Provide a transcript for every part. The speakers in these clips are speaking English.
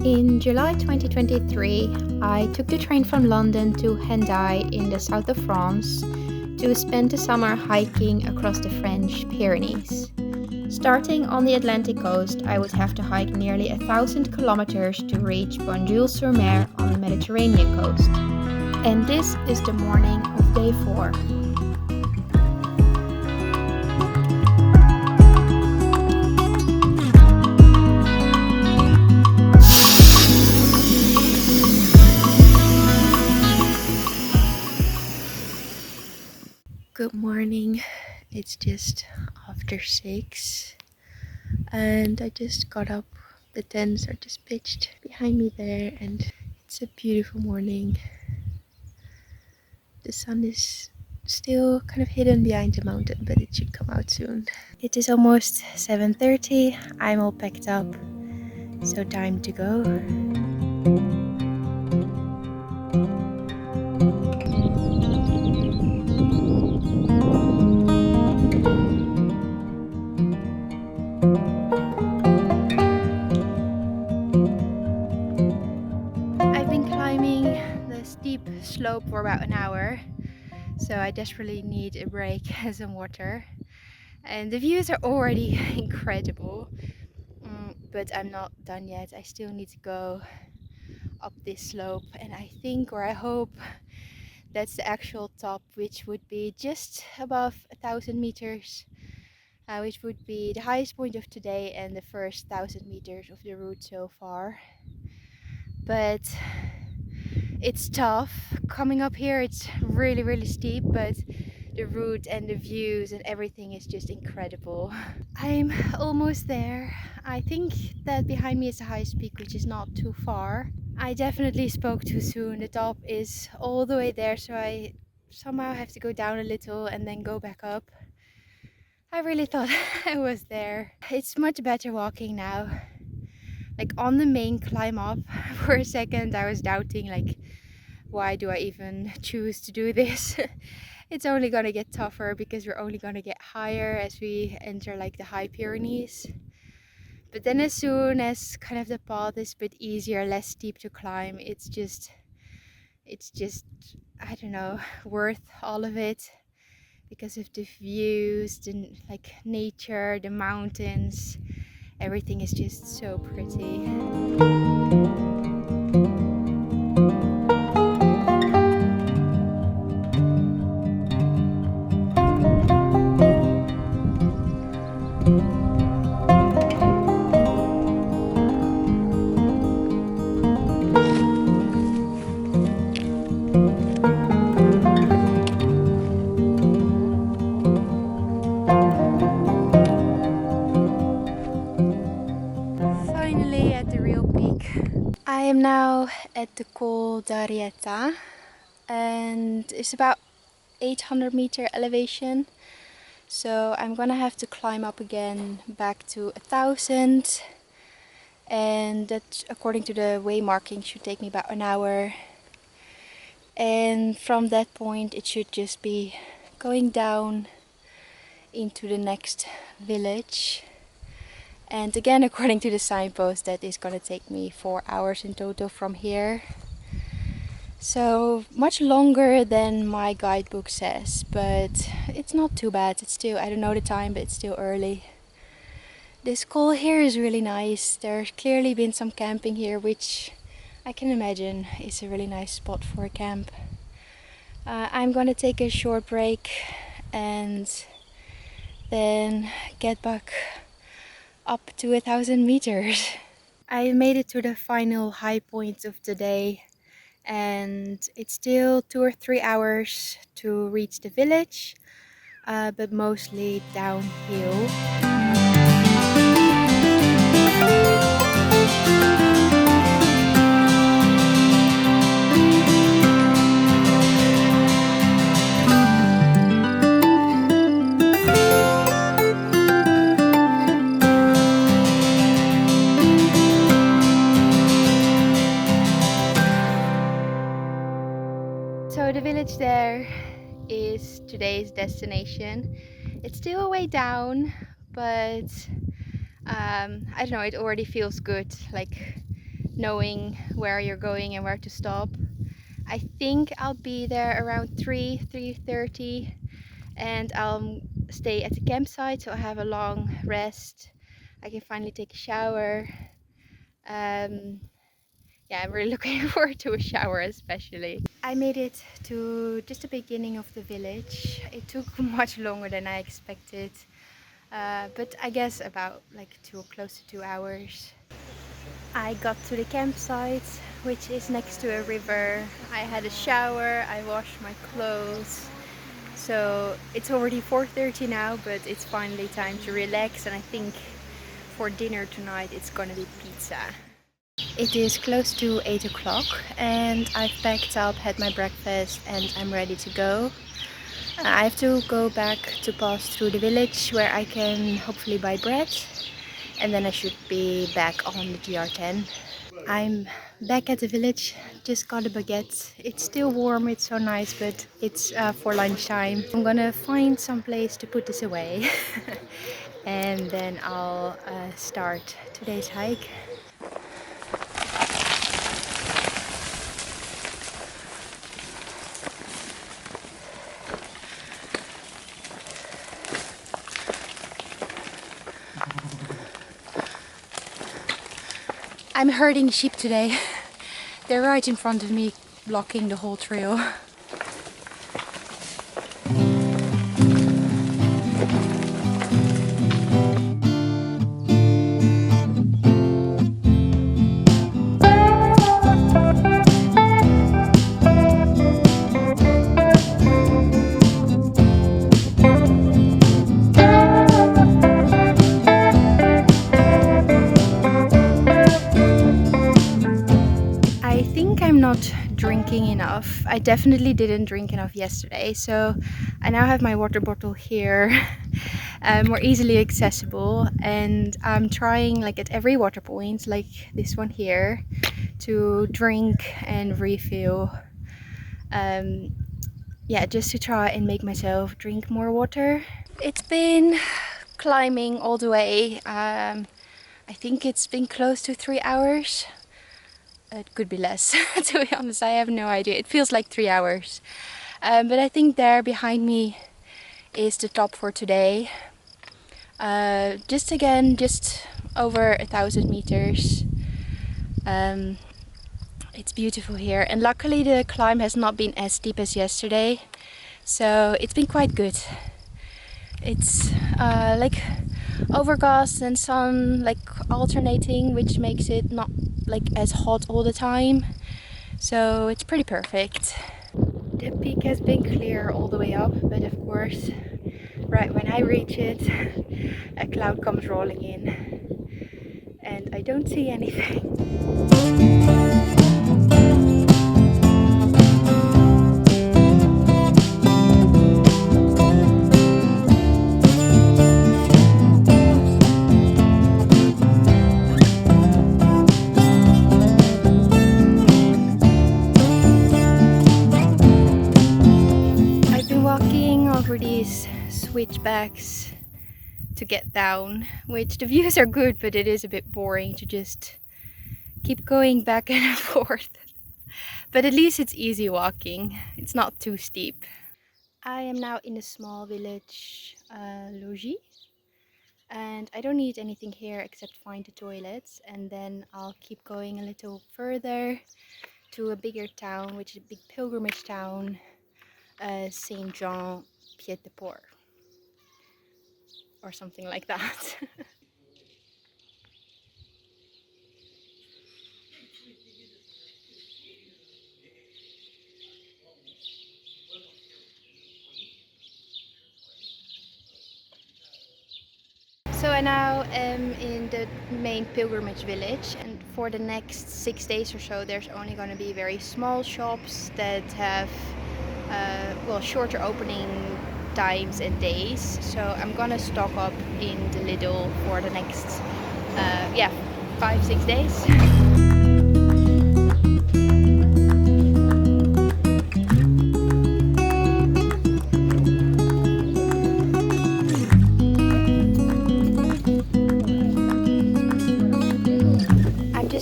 In July 2023, I took the train from London to Hendaye in the south of France to spend the summer hiking across the French Pyrenees. Starting on the Atlantic coast, I would have to hike nearly 1,000 kilometers to reach Banyuls-sur-Mer on the Mediterranean coast. And this is the morning of day 4. Good morning, it's just after 6 and I just got up. The tents are just pitched behind me there and it's a beautiful morning. The sun is still kind of hidden behind the mountain, but it should come out soon. It is almost 7:30, I'm all packed up, so time to go. I've been climbing the steep slope for about an hour, so I desperately need a break and some water. And the views are already incredible, but I'm not done yet. I still need to go up this slope, and I think, or I hope, that's the actual top, which would be just above 1,000 meters, which would be the highest point of today and the first 1,000 meters of the route so far. But it's tough coming up here. It's really steep, but the route and the views and everything is just incredible. I'm almost there. I think that behind me is the highest peak, which is not too far. I definitely spoke too soon. The top is all the way there, so I somehow have to go down a little and then go back up. I really thought I was there. It's much better walking now. Like on the main climb up, for a second I was doubting, like, why do I even choose to do this? It's only gonna get tougher because we're only gonna get higher as we enter like the high Pyrenees. But then as soon as kind of the path is a bit easier, less steep to climb, it's just I don't know, worth all of it because of the views, the like nature, the mountains, everything is just so pretty. Finally at the real peak. I am now at the Col d'Arietta and it's about 800 meter elevation, so I'm gonna have to climb up again back to 1,000, and that, according to the way marking, should take me about an hour. And from that point it should just be going down into the next village. And again, according to the signpost, that is going to take me 4 hours in total from here. So much longer than my guidebook says, but it's not too bad. It's still, I don't know the time, but it's still early. This col here is really nice. There's clearly been some camping here, which I can imagine is a really nice spot for a camp. I'm going to take a short break and then get back up to 1,000 meters. I made it to the final high point of the day, and it's still 2 or 3 hours to reach the village, but mostly downhill. So the village there is today's destination. It's still a way down, but I don't know, it already feels good. Like knowing where you're going and where to stop. I think I'll be there around 3:30, and I'll stay at the campsite so I have a long rest. I can finally take a shower. Yeah, I'm really looking forward to a shower especially. I made it to just the beginning of the village. It took much longer than I expected, but I guess about like close to 2 hours. I got to the campsite, which is next to a river. I had a shower, I washed my clothes. So it's already 4:30 now, but it's finally time to relax, and I think for dinner tonight it's gonna be pizza. It is close to 8 o'clock and I've packed up, had my breakfast, and I'm ready to go. I have to go back to pass through the village where I can hopefully buy bread, and then I should be back on the GR10. I'm back at the village, just got a baguette. It's still warm, it's so nice, but it's for lunchtime. I'm gonna find some place to put this away and then I'll start today's hike. I'm herding sheep today. They're right in front of me, blocking the whole trail. Not drinking enough. I definitely didn't drink enough yesterday, so I now have my water bottle here, more easily accessible, and I'm trying, like at every water point, like this one here, to drink and refill. Yeah, just to try and make myself drink more water. It's been climbing all the way. I think it's been close to 3 hours. It could be less, to be honest, I have no idea. It feels like 3 hours. But I think there behind me is the top for today. Just over 1,000 meters. It's beautiful here, and luckily the climb has not been as steep as yesterday, so it's been quite good. It's like overcast and sun like alternating, which makes it not like as hot all the time, so it's pretty perfect. The peak has been clear all the way up, but of course right when I reach it a cloud comes rolling in and I don't see anything. Over these switchbacks to get down, which the views are good, but it is a bit boring to just keep going back and forth. But at least it's easy walking, it's not too steep. I am now in a small village logis, and I don't need anything here except find the toilets, and then I'll keep going a little further to a bigger town, which is a big pilgrimage town, Saint Jean Pied de Port, or something like that. So I now am in the main pilgrimage village, and for the next 6 days or so there's only going to be very small shops that have well, shorter opening times and days. So I'm gonna stock up in the Lidl for the next 5-6 days.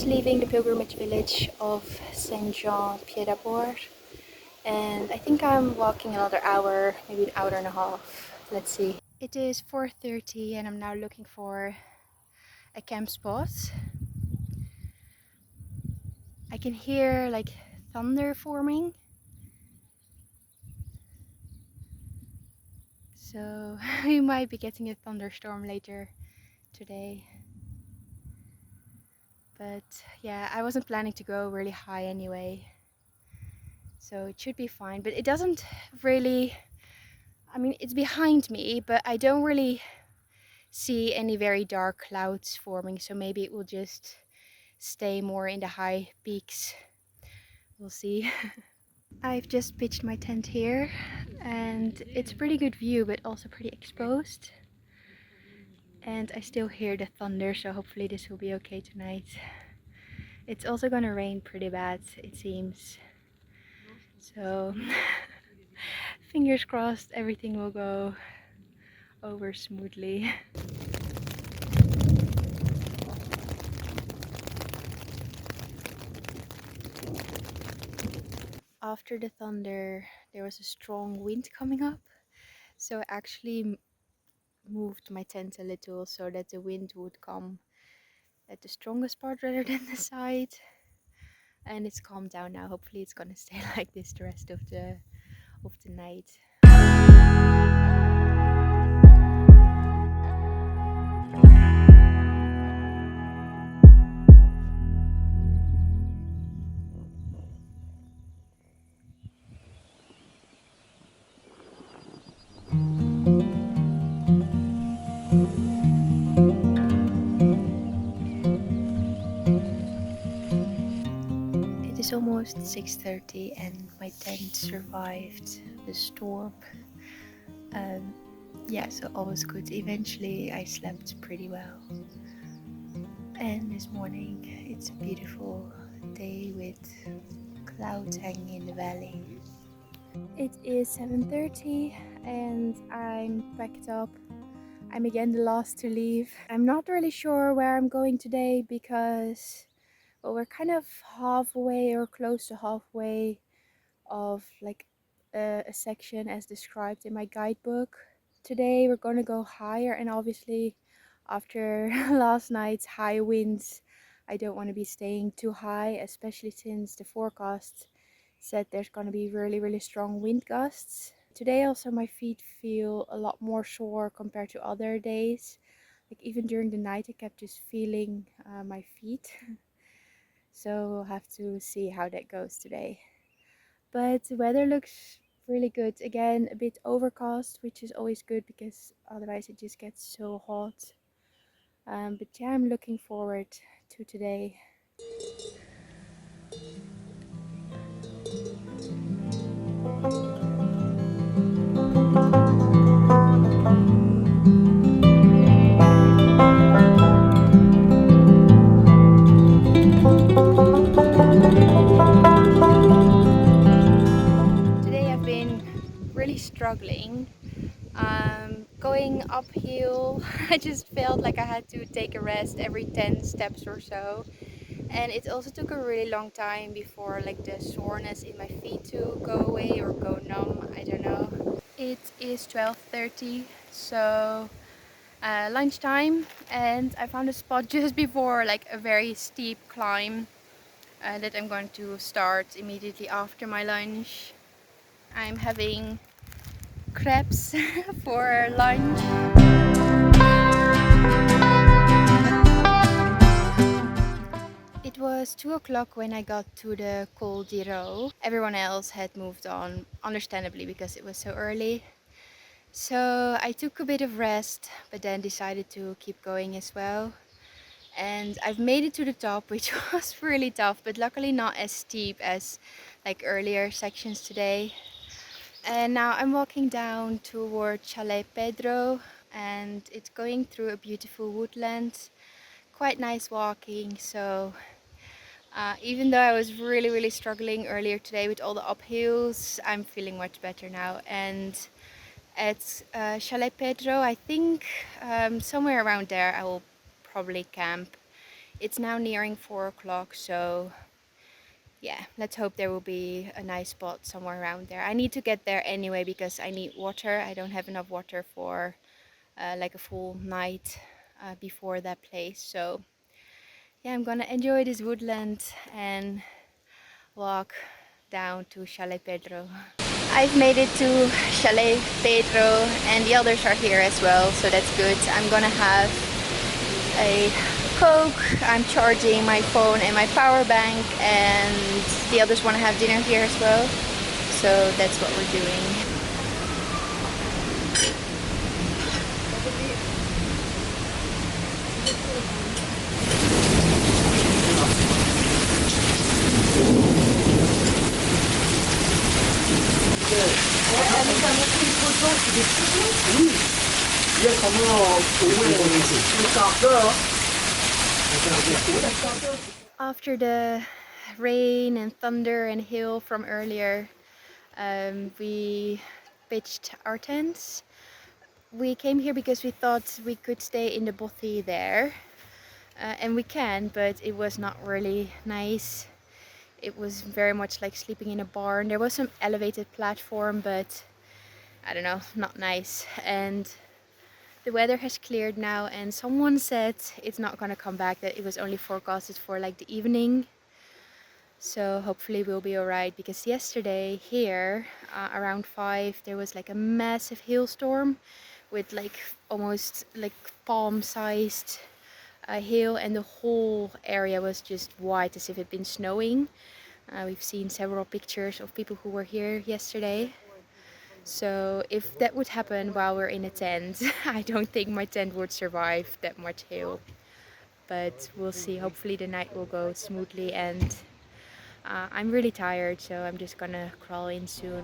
just leaving the pilgrimage village of Saint-Jean-Pied-de-Port, and I think I'm walking another hour, maybe an hour and a half. Let's see. It is 4:30 and I'm now looking for a camp spot. I can hear like thunder forming, so we might be getting a thunderstorm later today. But yeah, I wasn't planning to go really high anyway, so it should be fine. But it doesn't really, I mean, it's behind me, but I don't really see any very dark clouds forming, so maybe it will just stay more in the high peaks. We'll see. I've just pitched my tent here and it's a pretty good view, but also pretty exposed. And I still hear the thunder, so hopefully this will be okay tonight. It's also gonna rain pretty bad, it seems. So fingers crossed everything will go over smoothly. After the thunder, there was a strong wind coming up, so I actually moved my tent a little so that the wind would come at the strongest part rather than the side. And it's calmed down now. Hopefully it's gonna stay like this the rest of the night. It is almost 6:30 and my tent survived the storm. Yeah, so all was good. Eventually I slept pretty well. And this morning it's a beautiful day with clouds hanging in the valley. It is 7:30 and I'm packed up. I'm again the last to leave. I'm not really sure where I'm going today because, well, we're kind of halfway or close to halfway of like a section as described in my guidebook. Today we're gonna go higher, and obviously after last night's high winds, I don't want to be staying too high, especially since the forecast said there's gonna be really strong wind gusts. Today also my feet feel a lot more sore compared to other days. Like even during the night I kept just feeling my feet. So we'll have to see how that goes today. But the weather looks really good. Again, a bit overcast, which is always good because otherwise it just gets so hot. But yeah, I'm looking forward to today. Today I've been really struggling. Going uphill, I just felt like I had to take a rest every 10 steps or so. And it also took a really long time before like the soreness in my feet to go away or go numb, I don't know. It is 12:30, so lunchtime, and I found a spot just before like a very steep climb that I'm going to start immediately after my lunch. I'm having crepes for lunch. It was 2 o'clock when I got to the Col d'Iro. Everyone else had moved on, understandably, because it was so early. So I took a bit of rest, but then decided to keep going as well. And I've made it to the top, which was really tough, but luckily not as steep as like earlier sections today. And now I'm walking down toward Chalet Pedro, and it's going through a beautiful woodland. Quite nice walking, so even though I was really struggling earlier today with all the uphills, I'm feeling much better now. And at Chalet Pedro, I think somewhere around there I will probably camp. It's now nearing 4 o'clock, so yeah, let's hope there will be a nice spot somewhere around there. I need to get there anyway because I need water. I don't have enough water for like a full night before that place. So yeah, I'm gonna enjoy this woodland and walk down to Chalet Pedro. I've made it to Chalet Pedro and the others are here as well, so that's good. I'm gonna have a Coke, I'm charging my phone and my power bank, and the others want to have dinner here as well, so that's what we're doing. After the rain and thunder and hail from earlier, we pitched our tents. We came here because we thought we could stay in the bothy there, and we can, but it was not really nice. It was very much like sleeping in a barn. There was some elevated platform, but I don't know, not nice. And the weather has cleared now, and someone said it's not gonna come back, that it was only forecasted for like the evening. So hopefully we'll be alright, because yesterday here around 5 there was like a massive hailstorm with like almost like palm-sized hail, and the whole area was just white as if it had been snowing. We've seen several pictures of people who were here yesterday. So if that would happen while we're in a tent, I don't think my tent would survive that much hail. But we'll see. Hopefully the night will go smoothly, and I'm really tired, so I'm just gonna crawl in soon.